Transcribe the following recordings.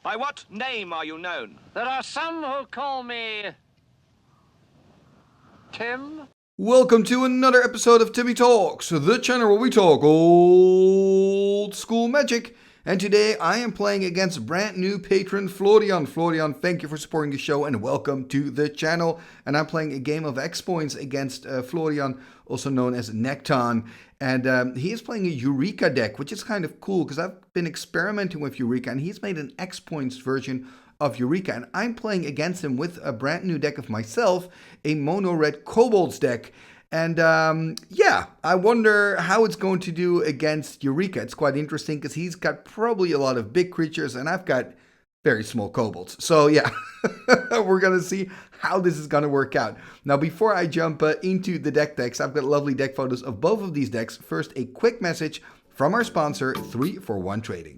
By what name are you known? There are some who call me... Tim? Welcome to another episode of Timmy Talks, the channel where we talk old school magic. And today I am playing against brand new patron Florian. Florian, thank you for supporting the show and welcome to the channel. And I'm playing a game of X Points against Florian, also known as Necton. And he is playing a Eureka deck, which is kind of cool because I've been experimenting with Eureka and he's made an X Points version of Eureka, and I'm playing against him with a brand new deck of myself, a mono red Kobolds deck. And yeah, I wonder how it's going to do against Eureka. It's quite interesting because he's got probably a lot of big creatures and I've got very small kobolds. So yeah, we're going to see how this is going to work out. Now, before I jump into the decks, I've got lovely deck photos of both of these decks. First, a quick message from our sponsor, 3for1 Trading.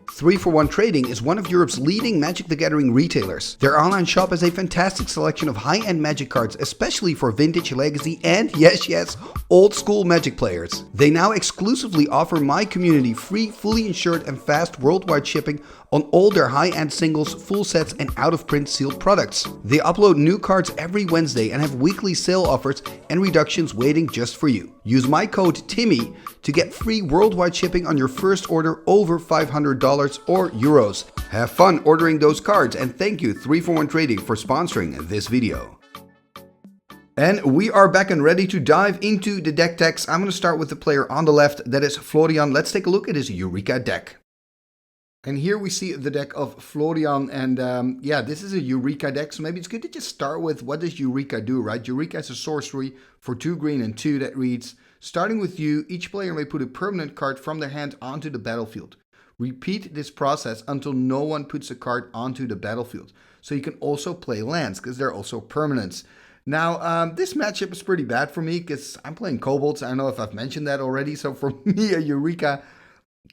3for1 Trading is one of Europe's leading Magic the Gathering retailers. Their online shop has a fantastic selection of high-end Magic cards, especially for vintage, legacy, and yes, old school Magic players. They now exclusively offer my community free, fully insured, and fast worldwide shipping on all their high-end singles, full sets, and out-of-print sealed products. They upload new cards every Wednesday and have weekly sale offers and reductions waiting just for you. Use my code TIMMY to get free worldwide shipping on your first order over $500 or euros. Have fun ordering those cards, and thank you 3for1 Trading for sponsoring this video. And we are back and ready to dive into the deck techs. I'm going to start with the player on the left, that is Florian. Let's take a look at his Eureka deck. And here we see the deck of Florian, and yeah, this is a Eureka deck, so maybe it's good to just start with what does Eureka do, right? Eureka is a sorcery for 2 green and 2 that reads, starting with you, each player may put a permanent card from their hand onto the battlefield. Repeat this process until no one puts a card onto the battlefield. So you can also play lands, because they're also permanents. Now, this matchup is pretty bad for me, because I'm playing Kobolds. I don't know if I've mentioned that already, so for me, a Eureka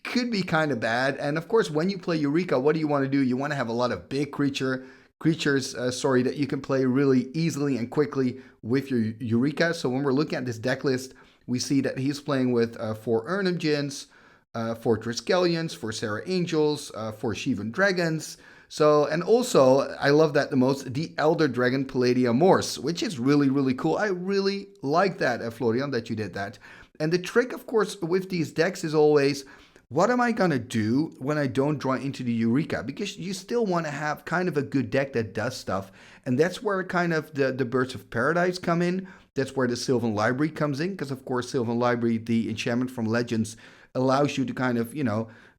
could be kind of bad. And of course, when you play Eureka, what do you want to do? You want to have a lot of big creatures that you can play really easily and quickly with your Eureka. So when we're looking at this deck list, we see that he's playing with 4 Urnum Djinns, 4 Triskelions, 4 Serra Angels, 4 Shivan Dragons. So, and also, I love that the most, the Elder Dragon Palladia Morse, which is really, really cool. I really like that, Florian, that you did that. And the trick, of course, with these decks is always, what am I going to do when I don't draw into the Eureka? Because you still want to have kind of a good deck that does stuff. And that's where kind of the Birds of Paradise come in. That's where the Sylvan Library comes in. Because, of course, Sylvan Library, the enchantment from Legends, allows you to kind of,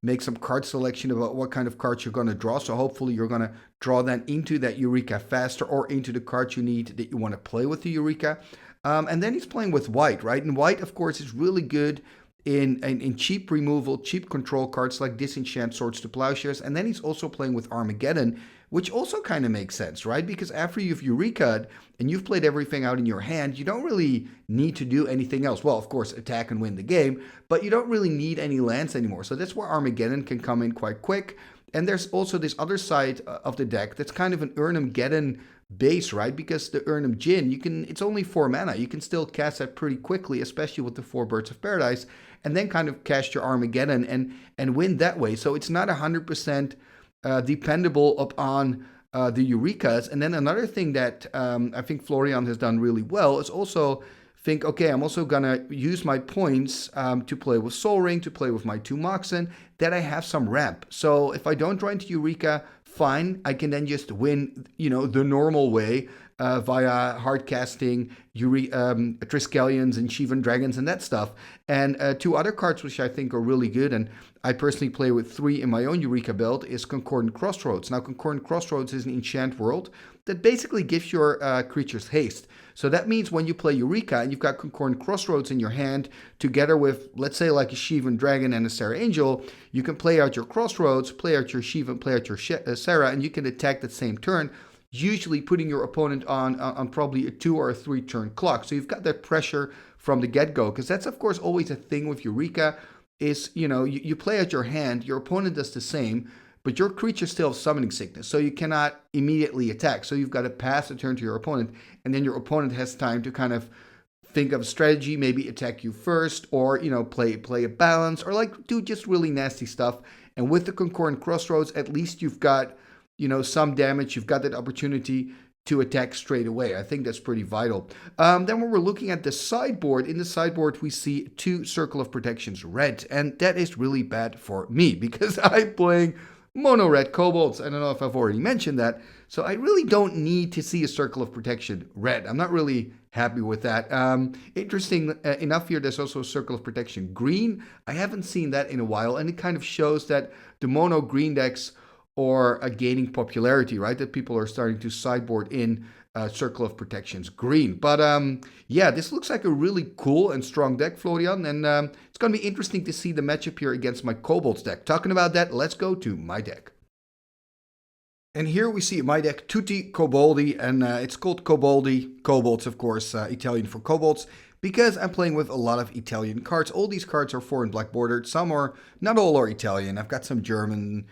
make some card selection about what kind of cards you're going to draw. So hopefully you're going to draw then into that Eureka faster or into the cards you need that you want to play with the Eureka. And then he's playing with white, right? And white, of course, is really good in cheap removal, cheap control cards like Disenchant, Swords to Plowshares. And then he's also playing with Armageddon, which also kind of makes sense, right? Because after you've Eureka'd and you've played everything out in your hand, you don't really need to do anything else. Well, of course, attack and win the game, but you don't really need any lands anymore. So that's where Armageddon can come in quite quick. And there's also this other side of the deck that's kind of an Urnum-Geddon base, right? Because the Urnum Djinn, it's only 4 mana. You can still cast that pretty quickly, especially with the 4 Birds of Paradise, and then kind of cast your Armageddon and win that way. So it's not 100% dependable upon the Eurekas. And then another thing that I think Florian has done really well is also think, okay, I'm also going to use my points to play with Sol Ring, to play with my 2 Moxen, that I have some ramp. So if I don't draw into Eureka, fine, I can then just win, the normal way via hard casting Triskelions and Shivan Dragons and that stuff. And 2 other cards which I think are really good, and I personally play with 3 in my own Eureka build, is Concordant Crossroads. Now, Concordant Crossroads is an enchant world that basically gives your creatures haste. So that means when you play Eureka and you've got Concordant Crossroads in your hand, together with, let's say, like a Shivan Dragon and a Serra Angel, you can play out your Crossroads, play out your Shivan, play out your Serra, and you can attack that same turn, usually putting your opponent on probably a 2 or a 3 turn clock. So you've got that pressure from the get-go, because that's, of course, always a thing with Eureka, is, you play out your hand, your opponent does the same, but your creature still has summoning sickness, so you cannot immediately attack. So you've got to pass a turn to your opponent, and then your opponent has time to kind of think of a strategy, maybe attack you first, or, play a balance, or do just really nasty stuff. And with the Concurrent Crossroads, at least you've got, some damage. You've got that opportunity to attack straight away. I think that's pretty vital. Then when we're looking at the sideboard, in the sideboard we see 2 Circle of Protections red, and that is really bad for me because I'm playing mono red Kobolds. I don't know if I've already mentioned that, so I really don't need to see a Circle of Protection red. I'm not really happy with that. Interesting enough here, there's also a Circle of Protection green. I haven't seen that in a while, and it kind of shows that the mono green decks are gaining popularity, right? That people are starting to sideboard in Circle of Protections green. But yeah, this looks like a really cool and strong deck, Florian, and it's going to be interesting to see the matchup here against my Kobolds deck. Talking about that, let's go to my deck. And here we see my deck, Tutti Koboldi, and it's called Koboldi, Kobolds, of course, Italian for Kobolds, because I'm playing with a lot of Italian cards. All these cards are foreign black bordered. Some are, not all are Italian. I've got some German,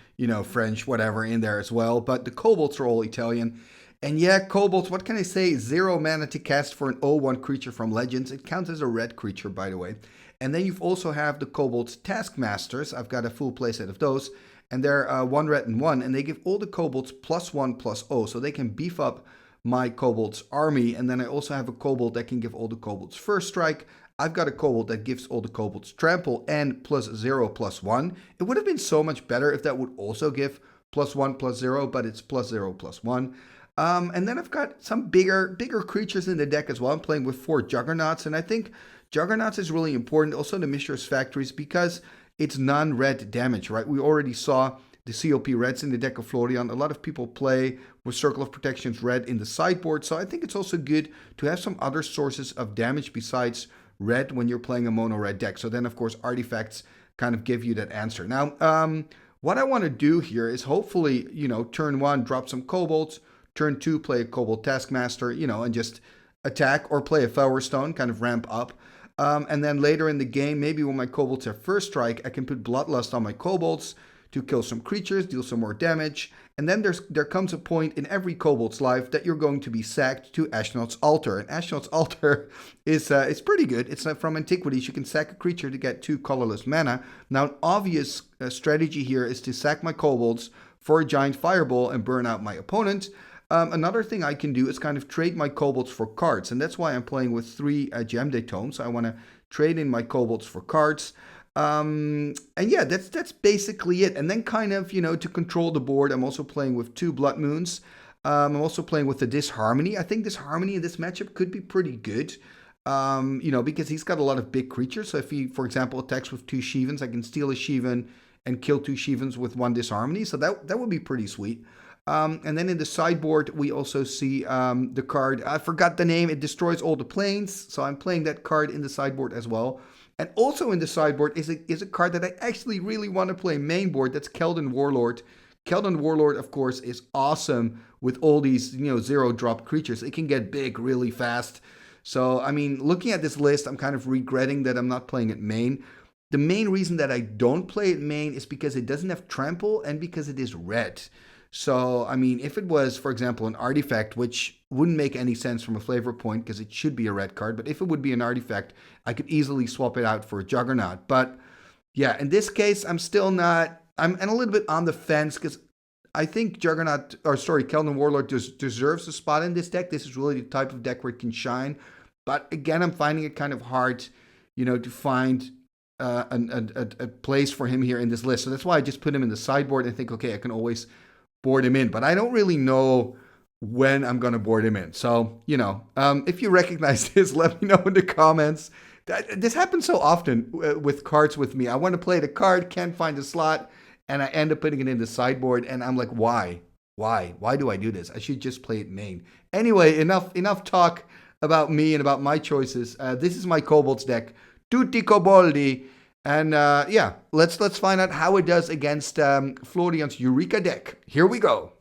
French, whatever in there as well. But the Kobolds are all Italian. And yeah, Kobolds, what can I say? 0 mana to cast for an 0/1 creature from Legends. It counts as a red creature, by the way. And then you've also have the Kobolds Taskmasters. I've got a full playset of those. And they're 1 red and 1. And they give all the Kobolds +1/+0. So they can beef up my Kobolds army. And then I also have a Kobold that can give all the Kobolds First Strike. I've got a Kobold that gives all the Kobolds Trample and +0/+1. It would have been so much better if that would also give +1/+0, but it's +0/+1. And then I've got some bigger creatures in the deck as well. I'm playing with 4 Juggernauts, and I think Juggernauts is really important. Also the Mishra's Factories, because it's non-red damage, right? We already saw the CLP reds in the deck of Florian. A lot of people play with Circle of Protections red in the sideboard, so I think it's also good to have some other sources of damage besides red when you're playing a mono red deck. So then, of course, artifacts kind of give you that answer. Now, what I want to do here is hopefully, turn 1, drop some Kobolds, turn 2, play a Kobold Taskmaster, and just attack, or play a Flower Stone, kind of ramp up. And then later in the game, maybe when my Kobolds have First Strike, I can put Bloodlust on my Kobolds to kill some creatures, deal some more damage. And then there comes a point in every Kobold's life that you're going to be sacked to Ashnod's Altar. And Ashnod's Altar is pretty good. It's from Antiquities. You can sack a creature to get 2 colorless mana. Now, an obvious strategy here is to sack my Kobolds for a giant fireball and burn out my opponent. Another thing I can do is kind of trade my Kobolds for cards. And that's why I'm playing with 3 Gemde Tomes. So I want to trade in my Kobolds for cards. And yeah, that's basically it. And then kind of, to control the board, I'm also playing with 2 Blood Moons. I'm also playing with the Disharmony. I think Disharmony in this matchup could be pretty good, because he's got a lot of big creatures. So if he, for example, attacks with 2 Shivans, I can steal a Shivan and kill 2 Shivans with 1 Disharmony. So that would be pretty sweet. And then in the sideboard, we also see the card, I forgot the name, it destroys all the planes. So I'm playing that card in the sideboard as well. And also in the sideboard is a card that I actually really want to play main board. That's Keldon Warlord. Keldon Warlord, of course, is awesome with all these, 0-drop creatures. It can get big really fast. So, I mean, looking at this list, I'm kind of regretting that I'm not playing it main. The main reason that I don't play it main is because it doesn't have trample and because it is red. So, I mean, if it was, for example, an artifact, which wouldn't make any sense from a flavor point because it should be a red card, but if it would be an artifact, I could easily swap it out for a Juggernaut. But yeah, in this case, I'm a little bit on the fence because I think Keldon Warlord deserves a spot in this deck. This is really the type of deck where it can shine. But again, I'm finding it kind of hard, to find a place for him here in this list. So that's why I just put him in the sideboard and think, okay, I can always board him in, but I don't really know when I'm going to board him in. So, if you recognize this, let me know in the comments. This happens so often with cards with me. I want to play the card, can't find a slot, and I end up putting it in the sideboard, and I'm like, why? Why do I do this? I should just play it main. Anyway, enough talk about me and about my choices. This is my Kobolds deck, Tutti Koboldi. And yeah, let's find out how it does against Florian's Eureka deck. Here we go.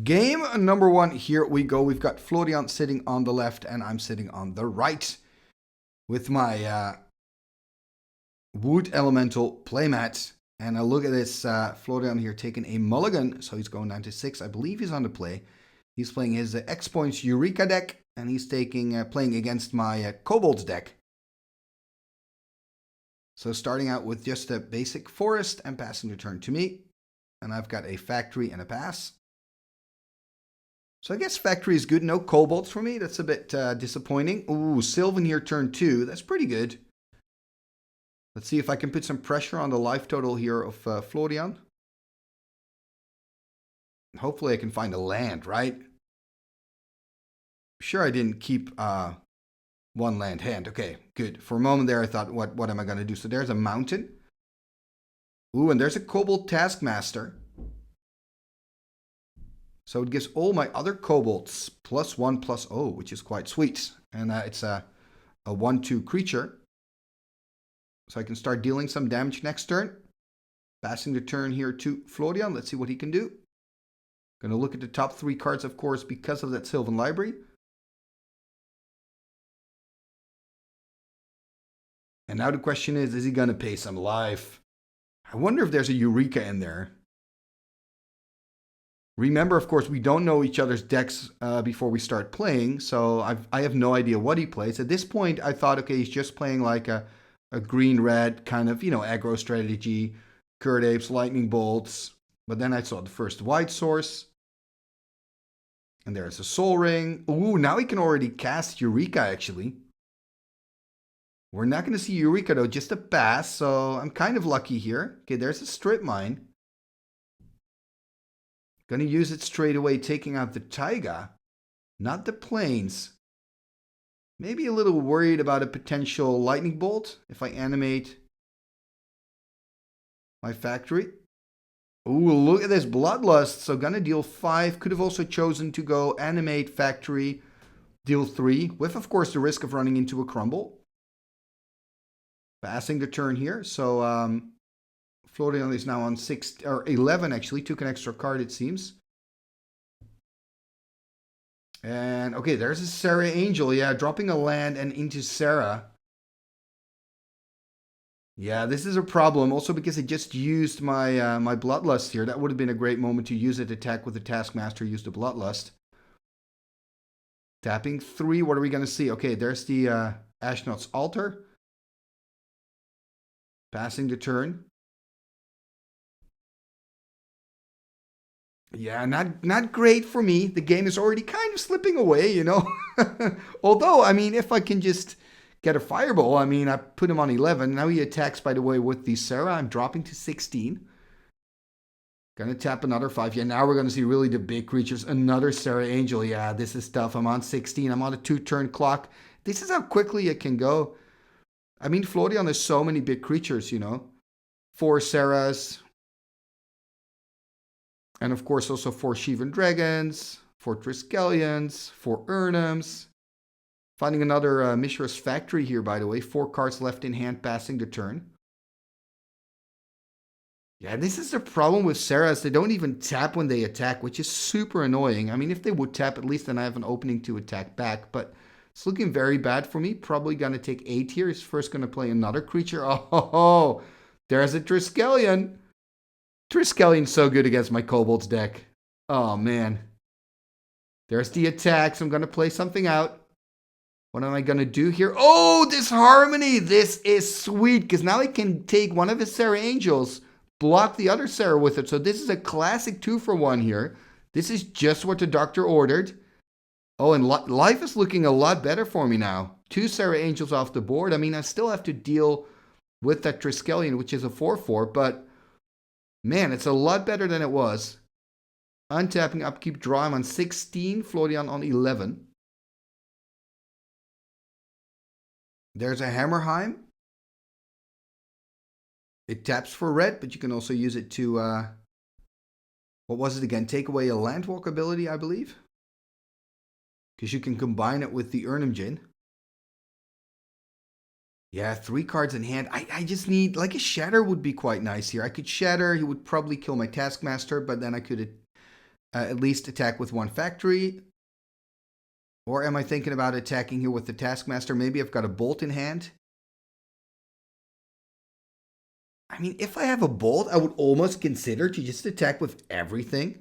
Game number 1, here we go. We've got Florian sitting on the left and I'm sitting on the right with my Wood Elemental playmat. And I look at this Florian here taking a mulligan. So he's going down to 6. I believe he's on the play. He's playing his X Points Eureka deck and he's playing against my Kobolds deck. So starting out with just a basic forest and passing the turn to me. And I've got a factory and a pass. So I guess factory is good. No kobolds for me. That's a bit disappointing. Ooh, Sylvan here turn 2. That's pretty good. Let's see if I can put some pressure on the life total here of Florian. Hopefully I can find a land, right? Sure I didn't keep one land hand. Okay, good. For a moment there I thought, what am I going to do? So there's a mountain. Ooh, and there's a Kobold Taskmaster. So it gives all my other kobolds +1/+0, which is quite sweet. And it's a 1/2 creature. So I can start dealing some damage next turn. Passing the turn here to Florian. Let's see what he can do. Going to look at the top 3 cards, of course, because of that Sylvan Library. And now the question is he going to pay some life? I wonder if there's a Eureka in there. Remember, of course, we don't know each other's decks before we start playing, so I have no idea what he plays. At this point, I thought, okay, he's just playing like a green-red kind of, aggro strategy, Curd Apes, Lightning Bolts. But then I saw the first white source. And there's a Soul Ring. Ooh, now he can already cast Eureka, actually. We're not going to see Eureka, though, just a pass, so I'm kind of lucky here. Okay, there's a Strip Mine. Gonna use it straight away, taking out the Taiga, not the Plains. Maybe a little worried about a potential Lightning Bolt if I animate my factory. Ooh, look at this Bloodlust. So gonna deal 5. Could have also chosen to go animate factory, deal 3, with of course the risk of running into a crumble. Passing the turn here. So Florian is now on 6 or 11 actually. Took an extra card, it seems. And okay, there's a Sarah Angel. Yeah, dropping a land and into Sarah. Yeah, this is a problem. Also because I just used my my Bloodlust here. That would have been a great moment to use it. Attack with the Taskmaster. Use the Bloodlust. Tapping 3. What are we going to see? Okay, there's the Ashnod's Altar. Passing the turn. Yeah, not great for me. The game is already kind of slipping away, Although, I mean, if I can just get a Fireball, I mean, I put him on 11. Now he attacks, by the way, with the Sarah. I'm dropping to 16. Gonna tap another 5. Yeah, now we're gonna see really the big creatures. Another Sarah Angel. Yeah, this is tough. I'm on 16. I'm on a 2-turn clock. This is how quickly it can go. I mean, Florian has so many big creatures, 4 Sarahs. And of course also 4 Shivan Dragons, 4 Triskelions, 4 Urnums. Finding another Mishra's Factory here, by the way. 4 cards left in hand, passing the turn. Yeah, this is the problem with Sarahs. They don't even tap when they attack, which is super annoying. I mean, if they would tap, at least then I have an opening to attack back. But it's looking very bad for me. Probably going to take 8 here. He's first going to play another creature. Oh, there's a Triskelion. Triskelion's so good against my Kobolds deck. Oh, man. There's the attacks. I'm going to play something out. What am I going to do here? Oh, this Harmony. This is sweet because now I can take one of his Sarah Angels, block the other Sarah with it. So this is a classic 2-for-1 here. This is just what the doctor ordered. Oh, and life is looking a lot better for me now. 2 Sarah Angels off the board. I mean, I still have to deal with that Triskelion, which is a 4-4, but man, it's a lot better than it was. Untapping, upkeep, draw. I'm on 16. Florian on 11. There's a Hammerheim. It taps for red, but you can also use it to, what was it again? Take away a Landwalk ability, I believe. Because you can combine it with the Urnimjin. Yeah, 3 cards in hand. I just need, like a Shatter would be quite nice here. I could Shatter. He would probably kill my Taskmaster, but then I could at least attack with 1 factory. Or am I thinking about attacking here with the Taskmaster? Maybe I've got a Bolt in hand. I mean, if I have a Bolt, I would almost consider to just attack with everything.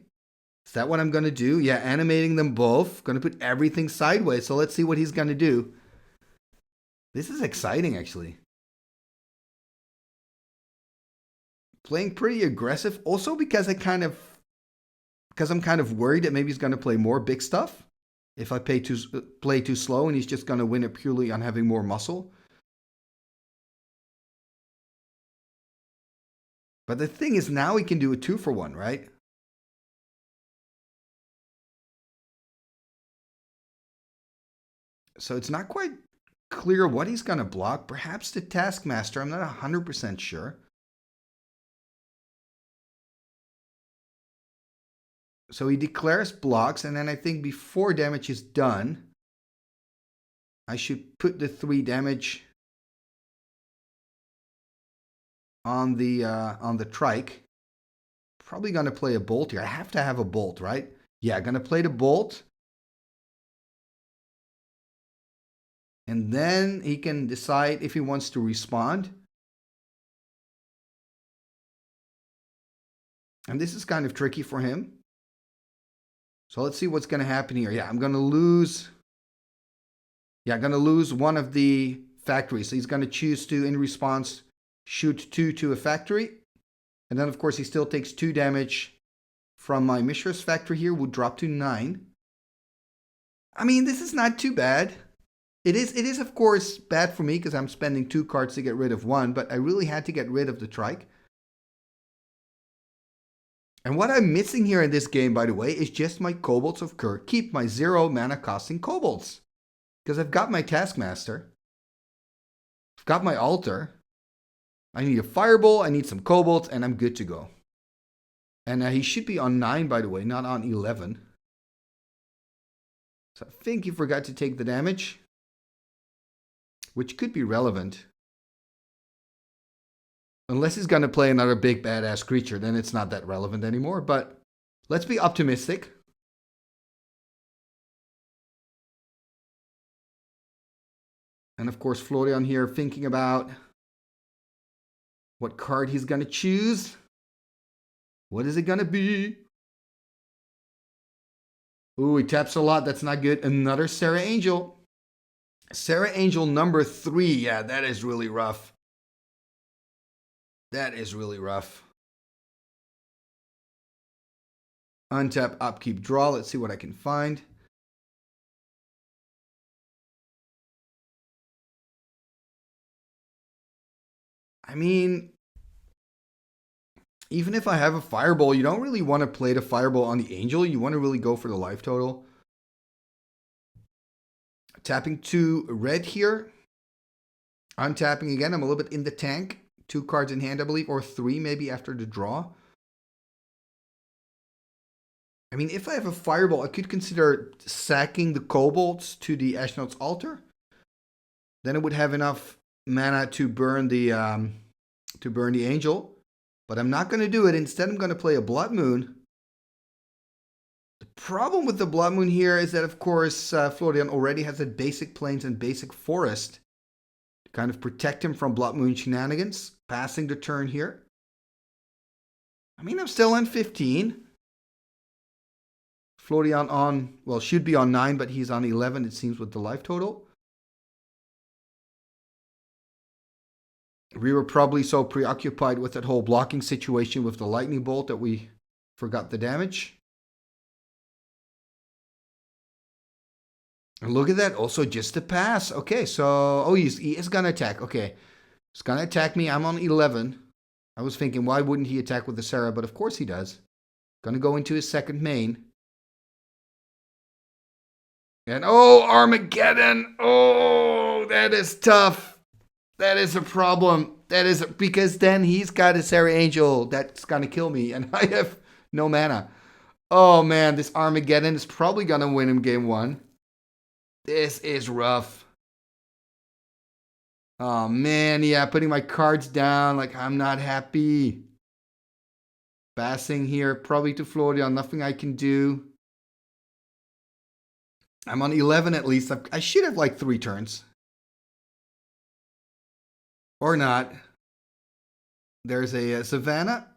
Is that what I'm going to do? Yeah, animating them both. Going to put everything sideways. So let's see what he's going to do. This is exciting, actually. Playing pretty aggressive. Also because I'm kind of worried that maybe he's going to play more big stuff. If I play too slow and he's just going to win it purely on having more muscle. But the thing is, now he can do a 2-for-1, right? So it's not quite clear what he's going to block. Perhaps the Taskmaster. I'm not 100% sure. So he declares blocks, and then I think before damage is done, I should put the 3 damage on the trike. Probably going to play a bolt here. I have to have a bolt, right? Yeah, going to play the bolt. And then he can decide if he wants to respond. And this is kind of tricky for him. So let's see what's going to happen here. Yeah, I'm going to lose. Yeah, I'm going to lose one of the factories. So he's going to choose to, in response, shoot 2 to a factory. And then, of course, he still takes 2 damage from my Mishra's factory here. Would drop to 9. I mean, this is not too bad. It is, of course, bad for me because I'm spending 2 cards to get rid of 1. But I really had to get rid of the trike. And what I'm missing here in this game, by the way, is just my Kobolds of Kurt. Keep my 0 mana costing Kobolds. Because I've got my Taskmaster. I've got my altar. I need a Fireball, I need some Kobolds, and I'm good to go. And he should be on 9, by the way, not on 11. So I think he forgot to take the damage. Which could be relevant. Unless he's going to play another big badass creature, then it's not that relevant anymore. But let's be optimistic. And of course, Florian here thinking about what card he's going to choose. What is it going to be? Ooh, he taps a lot. That's not good. Another Sarah Angel. Sarah Angel number 3. Yeah, that is really rough. That is really rough. Untap, upkeep, draw. Let's see what I can find. I mean, even if I have a Fireball, you don't really want to play the Fireball on the Angel. You want to really go for the life total. Tapping 2 red here. Untapping again. I'm a little bit in the tank. 2 cards in hand, I believe, or 3 maybe after the draw. I mean, if I have a Fireball, I could consider sacking the Kobolds to the Ashnod's altar. Then it would have enough mana to burn the Angel. But I'm not going to do it. Instead, I'm going to play a Blood Moon. The problem with the Blood Moon here is that, of course, Florian already has a basic Plains and basic Forest to kind of protect him from Blood Moon shenanigans. Passing the turn here. I mean, I'm still on 15. Florian on, well, should be on 9, but he's on 11, it seems, with the life total. We were probably so preoccupied with that whole blocking situation with the lightning bolt that we forgot the damage. And look at that, also just a pass. Okay, so, oh, he is going to attack. Okay, he's going to attack me. I'm on 11. I was thinking, why wouldn't he attack with the Sarah? But of course he does. Going to go into his second main. And, oh, Armageddon. Oh, that is tough. That is a problem. That is because then he's got a Sarah Angel that's going to kill me. And I have no mana. Oh, man, this Armageddon is probably going to win him game 1. This is rough. Oh, man, yeah, putting my cards down. Like, I'm not happy. Passing here, probably to Florian. Nothing I can do. I'm on 11 at least. I should have like 3 turns. Or not. There's a Savannah.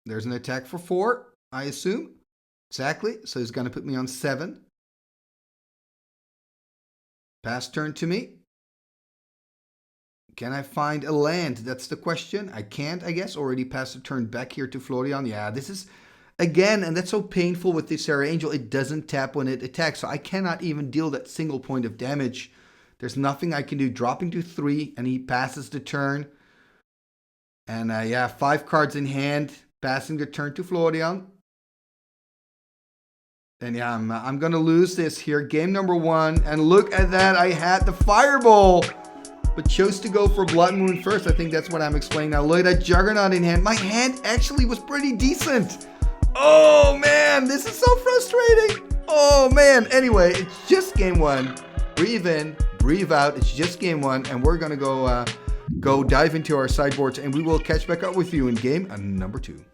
There's an attack for 4, I assume. Exactly. So he's going to put me on 7. Pass turn to me. Can I find a land? That's the question. I can't, I guess. Already passed the turn back here to Florian. Yeah, this is, again, and that's so painful with this Sarah Angel. It doesn't tap when it attacks, so I cannot even deal that single point of damage. There's nothing I can do. Dropping to 3, and he passes the turn. And yeah, 5 cards in hand, passing the turn to Florian. And yeah, I'm going to lose this here. Game number 1. And look at that. I had the Fireball, but chose to go for Blood Moon first. I think that's what I'm explaining now. Look at that Juggernaut in hand. My hand actually was pretty decent. Oh, man. This is so frustrating. Oh, man. Anyway, it's just game 1. Breathe in, breathe out. It's just game 1. And we're going to go dive into our sideboards. And we will catch back up with you in game number 2.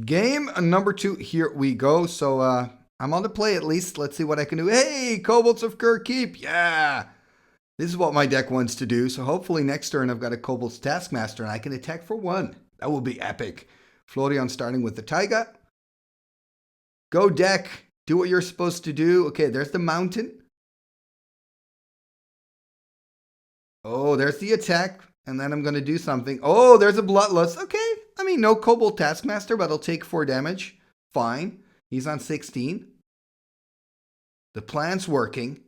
Game number 2, here we go. So I'm on the play at least. Let's see what I can do. Hey, Kobolds of Keep. Yeah. This is what my deck wants to do. So hopefully next turn I've got a Kobolds Taskmaster and I can attack for 1. That will be epic. Florian starting with the Taiga. Go deck. Do what you're supposed to do. Okay, there's the Mountain. Oh, there's the attack. And then I'm going to do something. Oh, there's a Bloodlust. Okay. I mean, no Kobold Taskmaster, but I'll take 4 damage. Fine. He's on 16. The plan's working.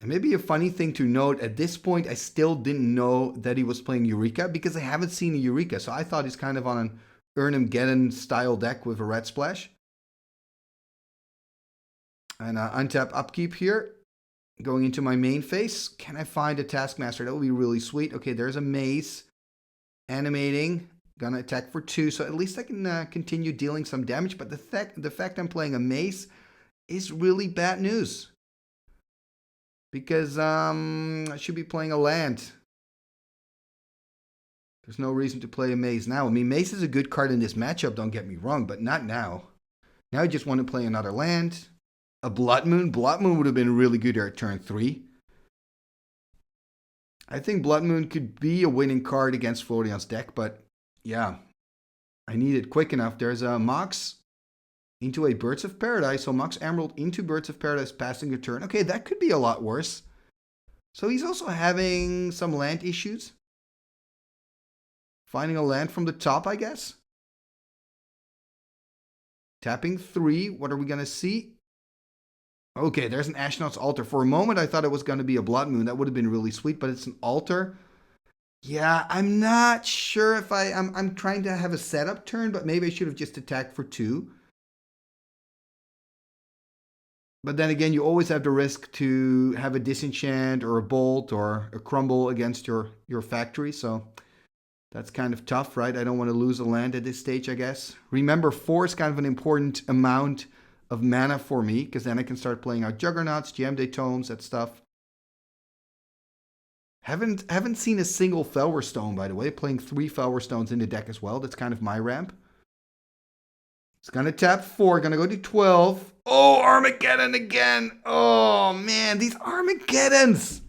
And maybe a funny thing to note, at this point, I still didn't know that he was playing Eureka because I haven't seen a Eureka. So I thought he's kind of on an Urnham style deck with a red splash. And untap upkeep here. Going into my main phase. Can I find a Taskmaster? That would be really sweet. Okay, there's a Maze. Animating, gonna attack for 2, so at least I can continue dealing some damage, but the fact I'm playing a Mace is really bad news. Because I should be playing a land. There's no reason to play a Mace now. I mean, Mace is a good card in this matchup, don't get me wrong, but not now. Now I just want to play another land. A Blood Moon. Blood Moon would have been really good here at turn 3. I think Blood Moon could be a winning card against Florian's deck, but yeah, I need it quick enough. There's a Mox into a Birds of Paradise, so Mox Emerald into Birds of Paradise passing a turn. Okay, that could be a lot worse. So he's also having some land issues. Finding a land from the top, I guess. Tapping 3, what are we going to see? Okay, there's an Ashnod's Altar. For a moment, I thought it was going to be a Blood Moon. That would have been really sweet, but it's an altar. Yeah, I'm not sure if I'm trying to have a setup turn, but maybe I should have just attacked for 2. But then again, you always have the risk to have a Disenchant or a Bolt or a Crumble against your factory, so that's kind of tough, right? I don't want to lose a land at this stage, I guess. Remember, 4 is kind of an important amount of mana for me, because then I can start playing out Juggernauts, Geomeday Tomes, that stuff. Haven't seen a single Felwar Stone, by the way. Playing 3 Felwar Stones in the deck as well. That's kind of my ramp. It's going to tap 4, going to go to 12. Oh, Armageddon again. Oh, man, these Armageddons.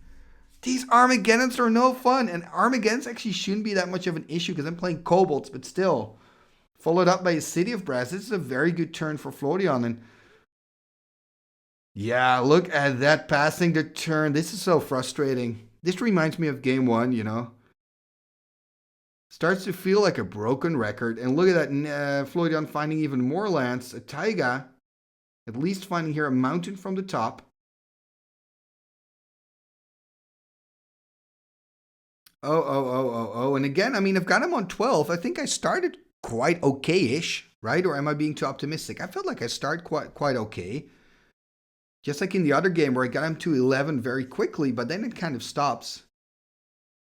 These Armageddons are no fun. And Armageddons actually shouldn't be that much of an issue because I'm playing Kobolds, but still. Followed up by a City of Brass. This is a very good turn for Florian. And yeah, look at that passing the turn. This is so frustrating. This reminds me of game 1, you know. Starts to feel like a broken record. And look at that, Florian finding even more lands. A Taiga. At least finding here a mountain from the top. Oh. And again, I mean, I've got him on 12. I think I started quite okay-ish, right? Or am I being too optimistic? I felt like I started quite okay. Just like in the other game where I got him to 11 very quickly, but then it kind of stops.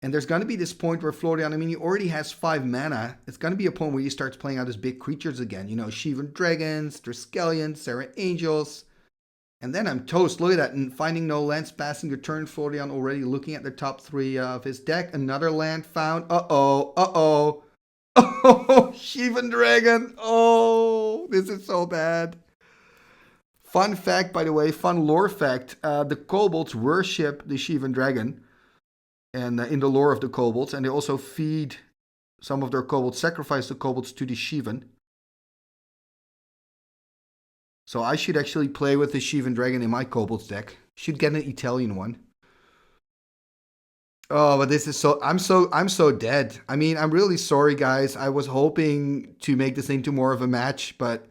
And there's going to be this point where Florian, I mean, he already has 5 mana. It's going to be a point where he starts playing out his big creatures again. You know, Shivan Dragons, Triskelions, Serra Angels. And then I'm toast. Look at that. And finding no lands, passing your turn. Florian already looking at the top 3 of his deck. Another land found. Oh, Shivan Dragon. Oh, this is so bad. Fun fact, by the way, fun lore fact. The Kobolds worship the Shivan Dragon. And in the lore of the Kobolds. And they also feed some of their Kobolds, sacrifice the Kobolds to the Shivan. So I should actually play with the Shivan Dragon in my Kobolds deck. Should get an Italian one. Oh, but this is I'm so dead. I mean, I'm really sorry, guys. I was hoping to make this into more of a match, but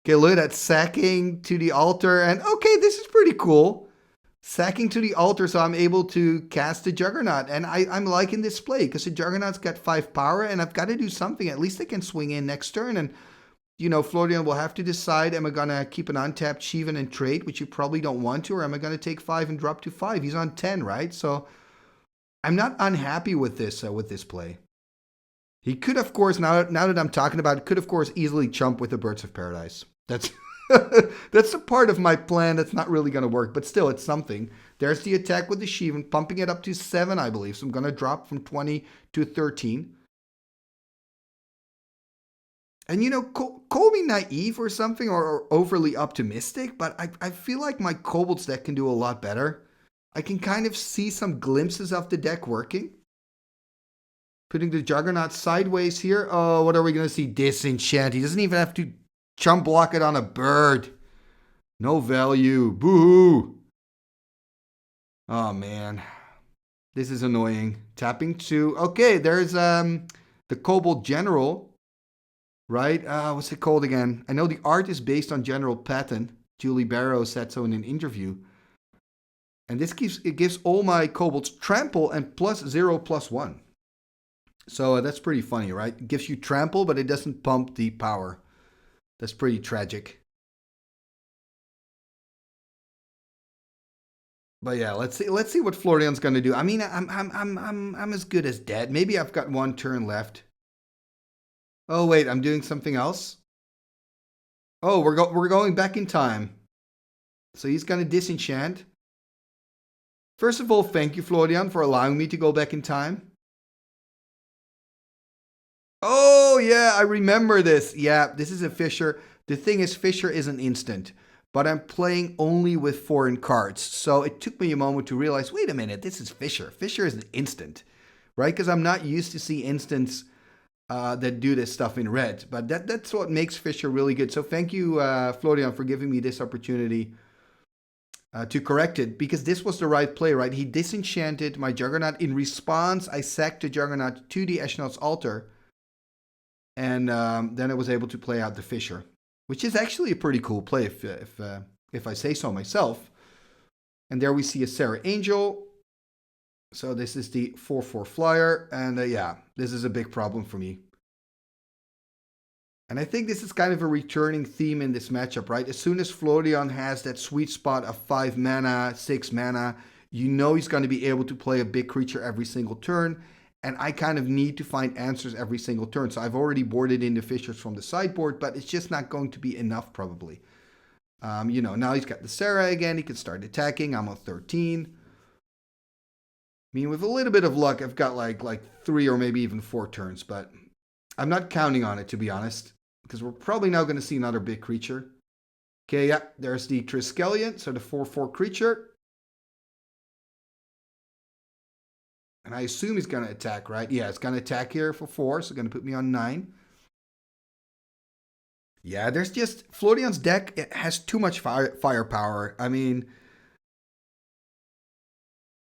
okay, look at that, sacking to the altar, and okay, this is pretty cool. Sacking to the altar, so I'm able to cast the Juggernaut, and I'm liking this play because the Juggernaut's got 5 power, and I've got to do something. At least I can swing in next turn, and Florian will have to decide: am I gonna keep an untapped Shivan and trade, which you probably don't want to, or am I gonna take 5 and drop to 5? He's on 10, right? So I'm not unhappy with this play. He could, of course, now that I'm talking about it, could of course easily chump with the Birds of Paradise. That's that's a part of my plan that's not really going to work, but still, it's something. There's the attack with the Shivan, pumping it up to 7, I believe. So I'm going to drop from 20 to 13. And call me naive or something, or overly optimistic, but I feel like my Kobolds deck can do a lot better. I can kind of see some glimpses of the deck working. Putting the Juggernaut sideways here. Oh, what are we going to see? Disenchant. He doesn't even have to chump block it on a bird. No value. Boo-hoo. Oh, man. This is annoying. Tapping 2. Okay, there's the Kobold General. Right? What's it called again? I know the art is based on General Patton. Julie Barrow said so in an interview. And this gives all my Kobolds trample and +0/+1. So that's pretty funny, right? It gives you trample, but it doesn't pump the power. That's pretty tragic. But yeah, let's see what Florian's gonna do. I mean, I'm as good as dead. Maybe I've got 1 turn left. Oh wait, I'm doing something else. Oh, we're going back in time. So he's gonna disenchant. First of all, thank you, Florian, for allowing me to go back in time. Oh, yeah, I remember this. Yeah, this is a Fisher. The thing is, Fisher is an instant, but I'm playing only with foreign cards. So it took me a moment to realize, wait a minute, this is Fisher. Fisher is an instant, right? Because I'm not used to see instants that do this stuff in red. But that's what makes Fisher really good. So thank you, Florian, for giving me this opportunity to correct it, because this was the right play, right? He disenchanted my Juggernaut. In response, I sacked the Juggernaut to the Ashnod's altar, and then I was able to play out the Fisher, which is actually a pretty cool play if I say so myself. And there we see a Sarah Angel. So this is the 4/4 flyer, and yeah, this is a big problem for me. And I think this is kind of a returning theme in this matchup, right? As soon as Florian has that sweet spot of 5 mana, 6 mana, he's going to be able to play a big creature every single turn. And I kind of need to find answers every single turn. So I've already boarded in the Fishers from the sideboard, but it's just not going to be enough probably. Now he's got the Sarah again. He can start attacking. I'm on 13. I mean, with a little bit of luck, I've got like 3 or maybe even 4 turns, but I'm not counting on it, to be honest, because we're probably now going to see another big creature. Okay, yeah, there's the Triskelion, so the 4/4 creature. And I assume he's going to attack, right? Yeah, it's going to attack here for 4, so going to put me on 9. Yeah, there's just... Florian's deck, it has too much firepower. I mean...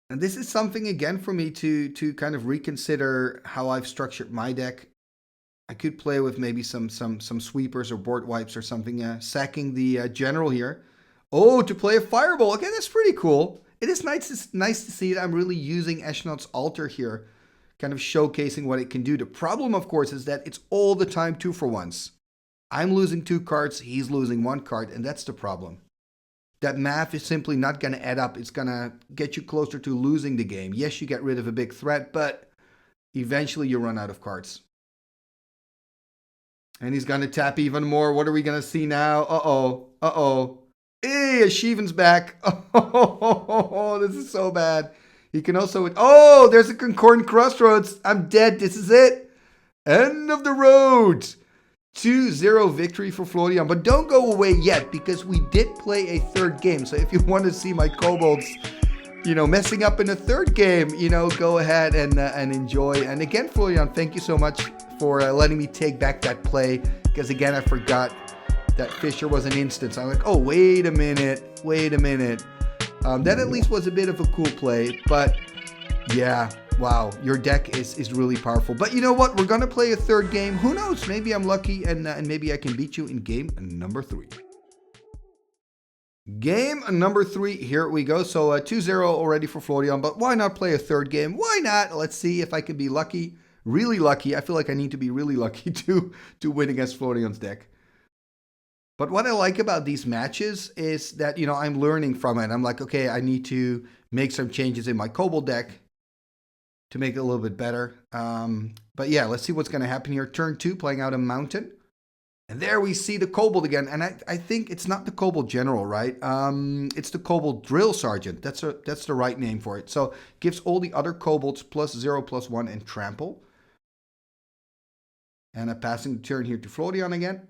And this is something, again, for me to kind of reconsider how I've structured my deck. I could play with maybe some sweepers or board wipes or something. Sacking the general here. Oh, to play a fireball. Okay, that's pretty cool. It is nice to see that I'm really using Ashnod's altar here, kind of showcasing what it can do. The problem, of course, is that it's all the time 2-for-1s. I'm losing 2 cards, he's losing 1 card, and that's the problem. That math is simply not going to add up. It's going to get you closer to losing the game. Yes, you get rid of a big threat, but eventually you run out of cards. And he's going to tap even more. What are we going to see now? Uh-oh. Hey, Shivan's back. Oh, this is so bad. He can also... Oh, there's a Concordant Crossroads. I'm dead. This is it. End of the road. 2-0 victory for Florian. But don't go away yet, because we did play a third game. So if you want to see my Kobolds, messing up in a third game, go ahead and enjoy. And again, Florian, thank you so much for letting me take back that play. Because again, I forgot that Fisher was an instance. I'm like, oh, wait a minute. That at least was a bit of a cool play. But Yeah, wow, your deck is really powerful. But you know what? We're going to play a third game. Who knows? Maybe I'm lucky and maybe I can beat you in game number 3. Game number 3, here we go. So 2-0 already for Florian, but why not play a third game? Why not? Let's see if I can be lucky, really lucky. I feel like I need to be really lucky to win against Florian's deck. But what I like about these matches is that, you know, I'm learning from it. I'm like, okay, I need to make some changes in my Kobold deck to make it a little bit better. But yeah, let's see what's going to happen here. Turn 2, playing out a mountain. And there we see the Kobold again. And I think it's not the Kobold General, right? It's the Kobold Drill Sergeant. That's the right name for it. So gives all the other Kobolds +0/+1 and trample. And I'm passing the turn here to Florian again.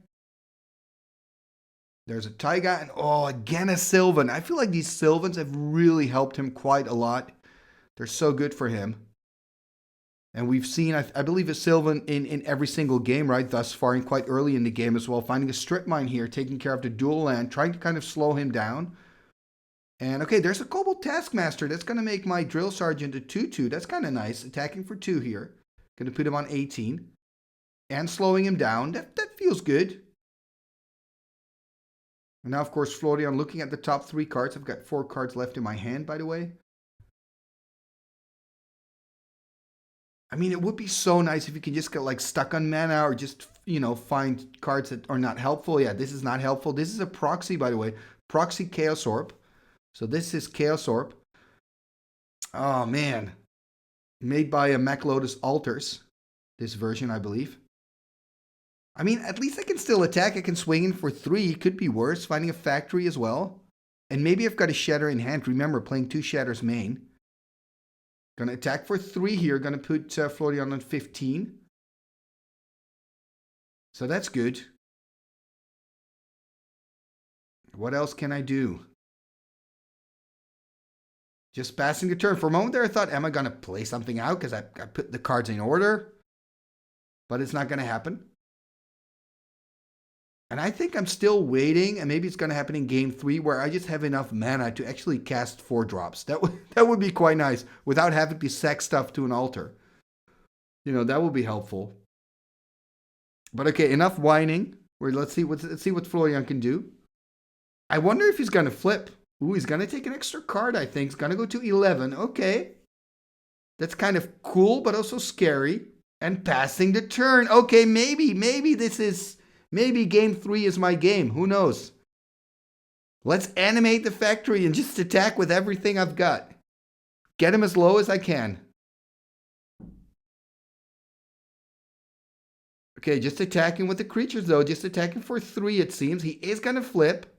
There's a Taiga and oh, again a Sylvan. I feel like these Sylvans have really helped him quite a lot. They're so good for him. And we've seen, I believe, a Sylvan in every single game, right, thus far, and quite early in the game as well. Finding a strip mine here, taking care of the dual land, trying to kind of slow him down. And, okay, there's a Kobold Taskmaster. That's going to make my Drill Sergeant a 2/2. That's kind of nice. Attacking for 2 here. Going to put him on 18. And slowing him down. That feels good. And now, of course, Florian looking at the top 3 cards. I've got 4 cards left in my hand, by the way. I mean, it would be so nice if you can just get like stuck on mana or just, you know, find cards that are not helpful. Yeah, this is not helpful. This is a proxy, by the way. Proxy Chaos Orb. So this is Chaos Orb. Oh, man. Made by a Mac Lotus Altars. This version, I believe. I mean, at least I can still attack. I can swing in for 3. It could be worse. Finding a factory as well. And maybe I've got a Shatter in hand. Remember, playing 2 Shatters main. Going to attack for 3 here. Going to put Florian on 15. So that's good. What else can I do? Just passing the turn. For a moment there, I thought, am I going to play something out? Because I put the cards in order. But it's not going to happen. And I think I'm still waiting, and maybe it's going to happen in game 3, where I just have enough mana to actually cast 4 drops. That would be quite nice, without having to sack stuff to an altar. You know, that would be helpful. But okay, enough whining. Let's see what Florian can do. I wonder if he's going to flip. Ooh, he's going to take an extra card, I think. He's going to go to 11. Okay. That's kind of cool, but also scary. And passing the turn. Okay, maybe this is... Maybe game 3 is my game. Who knows? Let's animate the factory and just attack with everything I've got. Get him as low as I can. Okay, just attacking with the creatures though. Just attacking for 3 it seems. He is going to flip.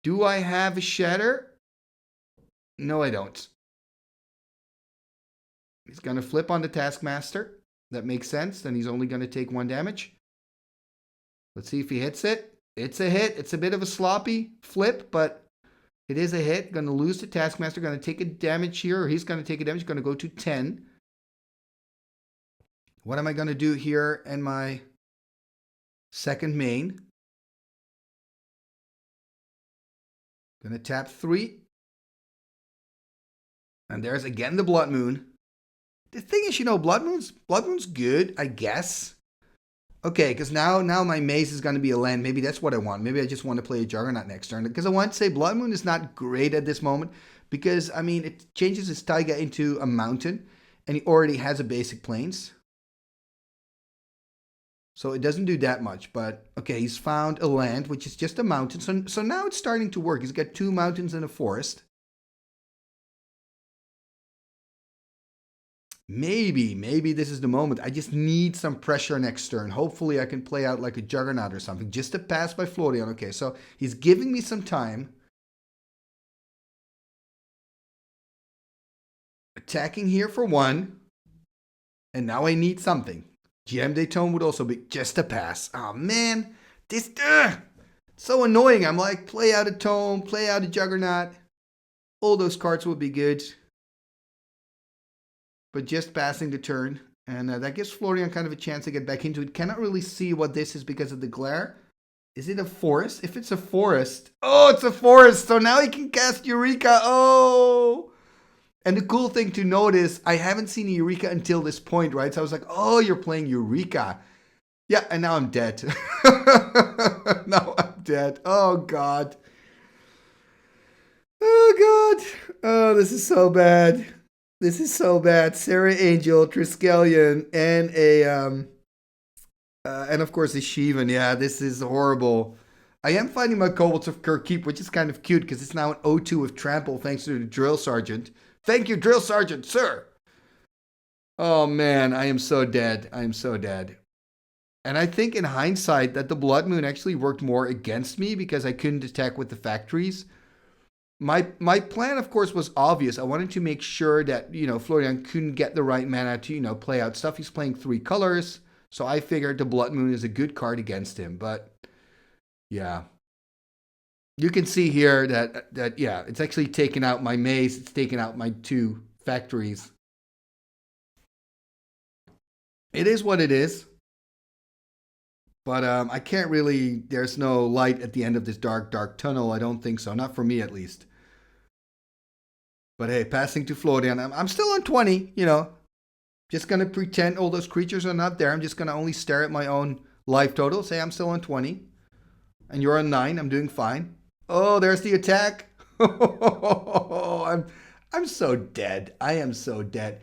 Do I have a Shatter? No, I don't. He's going to flip on the Taskmaster. That makes sense. Then he's only going to take 1 damage. Let's see if he hits it. It's a hit. It's a bit of a sloppy flip, but it is a hit. Going to lose the Taskmaster. Going to take a damage here, or he's going to take a damage. Going to go to 10. What am I going to do here in my second main? Going to tap 3. And there's again the Blood Moon. The thing is, you know, Blood Moon's good, I guess. Okay, because now my maze is going to be a land. Maybe that's what I want. Maybe I just want to play a Juggernaut next turn. Because I want to say Blood Moon is not great at this moment. Because, I mean, it changes his Taiga into a mountain. And he already has a basic plains. So it doesn't do that much. But, okay, he's found a land, which is just a mountain. So now it's starting to work. He's got 2 mountains and a forest. Maybe this is the moment. I just need some pressure next turn. Hopefully I can play out like a Juggernaut or something. Just to pass by Florian. Okay, so he's giving me some time. Attacking here for 1. And now I need something. GM Daytona would also be just a pass. Oh man, this so annoying. I'm like, play out a Tome, play out a Juggernaut. All those cards would be good. But just passing the turn. And that gives Florian kind of a chance to get back into it. Cannot really see what this is because of the glare. Is it a forest? If it's a forest. Oh, it's a forest. So now he can cast Eureka. Oh. And the cool thing to note is I haven't seen Eureka until this point, right? So I was like, oh, you're playing Eureka. Yeah, and now I'm dead. Now I'm dead. Oh, God. Oh, God. Oh, this is so bad. This is so bad. Sarah Angel, Triskelion, and and of course a Shivan. Yeah, this is horrible. I am finding my Kobolds of Kirkkeep, which is kind of cute because it's now an O2 with Trample thanks to the Drill Sergeant. Thank you, Drill Sergeant, sir. Oh, man, I am so dead. I am so dead. And I think in hindsight that the Blood Moon actually worked more against me because I couldn't attack with the factories. My plan, of course, was obvious. I wanted to make sure that, Florian couldn't get the right mana to, play out stuff. He's playing 3 colors. So I figured the Blood Moon is a good card against him. But, yeah. You can see here that yeah, it's actually taken out my maze. It's taken out my 2 factories. It is what it is. But I can't really, there's no light at the end of this dark, dark tunnel. I don't think so. Not for me, at least. But hey, passing to Florian. I'm still on 20, Just going to pretend all those creatures are not there. I'm just going to only stare at my own life total. Say I'm still on 20. And you're on 9. I'm doing fine. Oh, there's the attack. I'm so dead. I am so dead.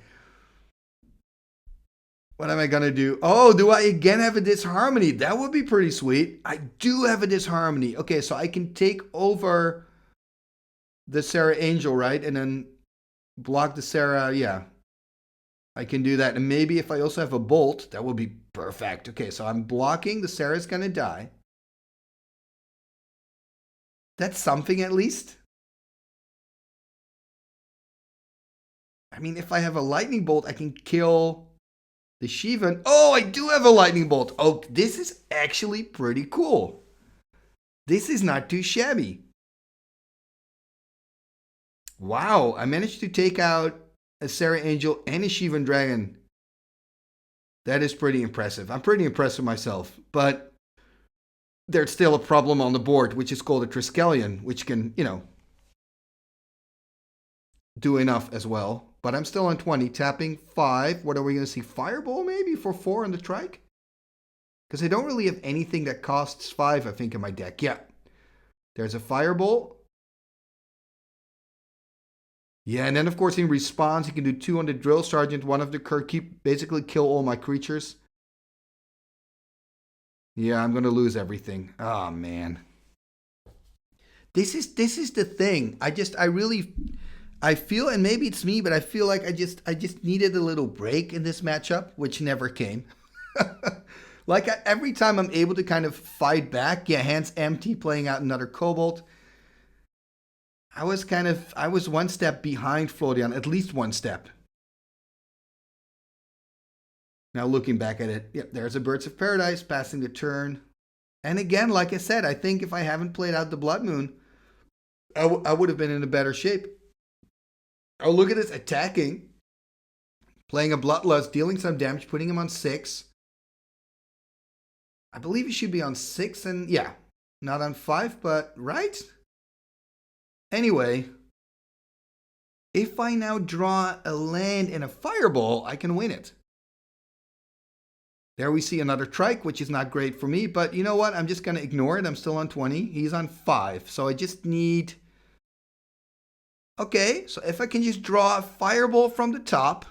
What am I going to do? Oh, do I again have a disharmony? That would be pretty sweet. I do have a disharmony. Okay, so I can take over the Sarah Angel, right? And then block the Sarah. Yeah. I can do that. And maybe if I also have a bolt, that would be perfect. Okay, so I'm blocking. The Sarah's going to die. That's something at least. I mean, if I have a lightning bolt, I can kill the Shivan. Oh, I do have a lightning bolt. Oh, this is actually pretty cool. This is not too shabby. Wow, I managed to take out a Sarah Angel and a Shivan Dragon. That is pretty impressive. I'm pretty impressed with myself. But there's still a problem on the board, which is called a Triskelion, which can, do enough as well. But I'm still on 20, tapping 5. What are we going to see? Fireball maybe for 4 on the trike? Because I don't really have anything that costs 5, I think, in my deck. Yeah. There's a Fireball. Yeah, and then, of course, in response, you can do 2 on the Drill Sergeant, 1 of the Kirkkeep, basically kill all my creatures. Yeah, I'm going to lose everything. Oh, man. This is the thing. I feel, and maybe it's me, but I feel like I just needed a little break in this matchup, which never came. Like every time I'm able to kind of fight back, yeah, hands empty, playing out another Kobold. I was one step behind Florian, at least one step. Now looking back at it, yep, there's a Birds of Paradise passing the turn. And again, like I said, I think if I haven't played out the Blood Moon, I would have been in a better shape. Oh, look at this attacking. Playing a Bloodlust, dealing some damage, putting him on 6. I believe he should be on 6 and, yeah, not on 5, but right? Anyway, if I now draw a land and a Fireball, I can win it. There we see another Trike, which is not great for me, but you know what? I'm just going to ignore it. I'm still on 20. He's on 5, so I just need... Okay, so if I can just draw a Fireball from the top,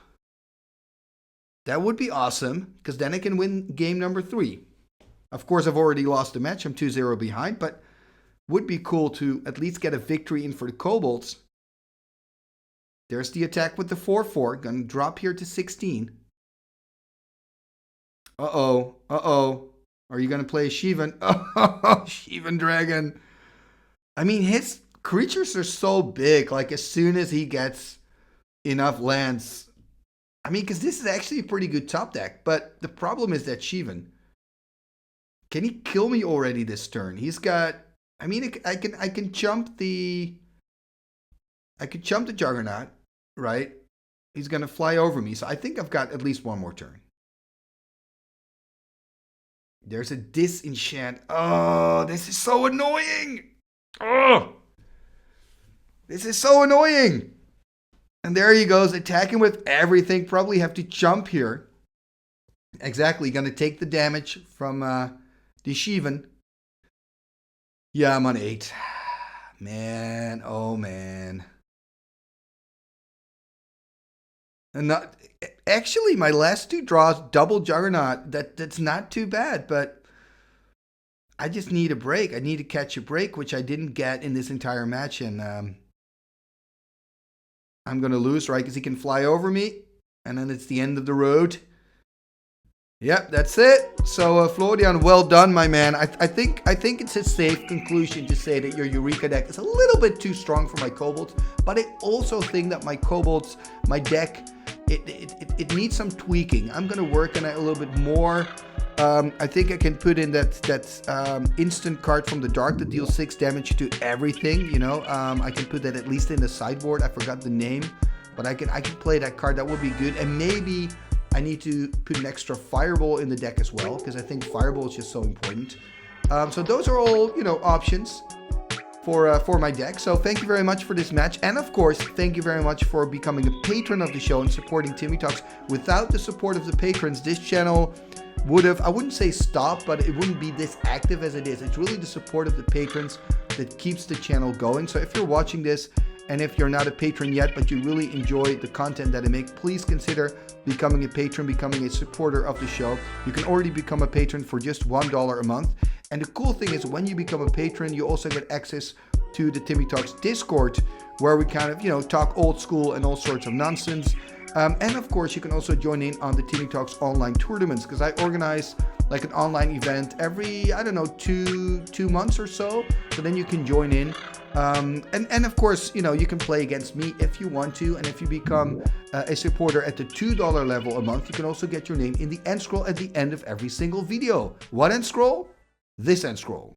that would be awesome, because then I can win game number 3. Of course, I've already lost the match. I'm 2-0 behind, but would be cool to at least get a victory in for the Kobolds. There's the attack with the 4-4. Gonna drop here to 16. Uh-oh. Are you gonna play a Shivan? Oh, Shivan Dragon. I mean, his creatures are so big. Like, as soon as he gets enough lands... I mean, because this is actually a pretty good top deck. But the problem is that Shivan. Can he kill me already this turn? He's got... I mean, I can jump the... I could jump the Juggernaut, right? He's going to fly over me. So I think I've got at least one more turn. There's a disenchant. Oh, this is so annoying. Oh, this is so annoying. And there he goes, attacking with everything. Probably have to jump here. Exactly, gonna take the damage from the Shivan. Yeah, I'm on 8. Man, oh man. And not actually my last 2 draws, double Juggernaut. That's not too bad, but I just need a break. I need to catch a break, which I didn't get in this entire match, and I'm gonna lose, right? Because he can fly over me, and then it's the end of the road. Yep, that's it. So Florian, well done, my man. I think it's a safe conclusion to say that your Eureka deck is a little bit too strong for my Kobolds, but I also think that my Kobolds, my deck, it needs some tweaking. I'm gonna work on it a little bit more. I think I can put in that instant card from the dark that deals 6 damage to everything. You know, I can put that at least in the sideboard. I forgot the name, but I can play that card. That would be good, and maybe I need to put an extra Fireball in the deck as well, because I think Fireball is just so important. So those are all, you know, options for my deck. So thank you very much for this match. And of course, thank you very much for becoming a patron of the show and supporting Timmy Talks. Without the support of the patrons, this channel would have, I wouldn't say stopped, but it wouldn't be this active as it is. It's really the support of the patrons that keeps the channel going. So if you're watching this, and if you're not a patron yet, but you really enjoy the content that I make, please consider becoming a patron, becoming a supporter of the show. You can already become a patron for just $1 a month. And the cool thing is, when you become a patron, you also get access to the Timmy Talks Discord, where we kind of, you know, talk old school and all sorts of nonsense. And of course, you can also join in on the Timmy Talks online tournaments, because I organize like an online event every, I don't know, two months or so. So then you can join in. And of course, you know, you can play against me if you want to. And if you become a supporter at the $2 level a month, you can also get your name in the end scroll at the end of every single video. What end scroll? This end scroll.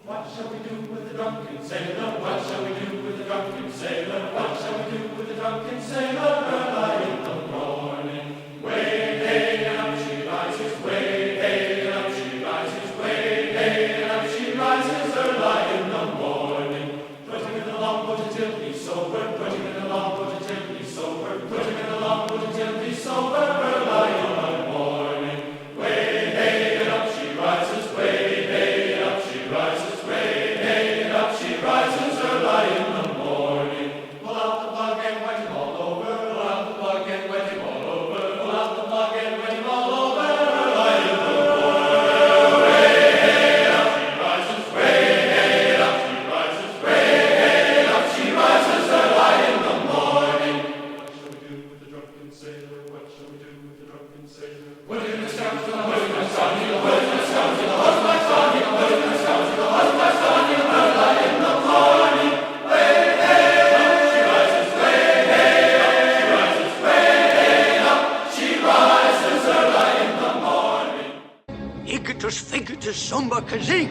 What shall we do with the drunken sailor? What shall we do with the drunken sailor? What shall we do with the drunken sailor? Early in the morning, way hey and up she rises, way hey and up she rises, way hey and up she rises, early in the morning. Put him in the longboat until he's sober, put him in the longboat until he's sober, put him in the longboat until he's sober, early in the morning. Way hey and up she rises, way hey and up she rises, way hey and up she rises, early in the morning. Pull out the plug and wet him all over, pull out the plug and wet him all over, pull out the plug and wet him all over, early in the morning. Way hey and up she rises, way hey and up she rises, way hey and up she rises, early in the morning. What shall we do with the drunken sailor? What shall we do with the drunken sailor? Put him in the scoundrel, put him in the scoundrel, put him in the scoundrel, put him in the scoundrel, put him in the scoundrel, put him in the scoundrel, early in the morning. Way hey up she rises, way hey up she rises, way hey up she rises, early in the morning. Igitus figitus somba kazee.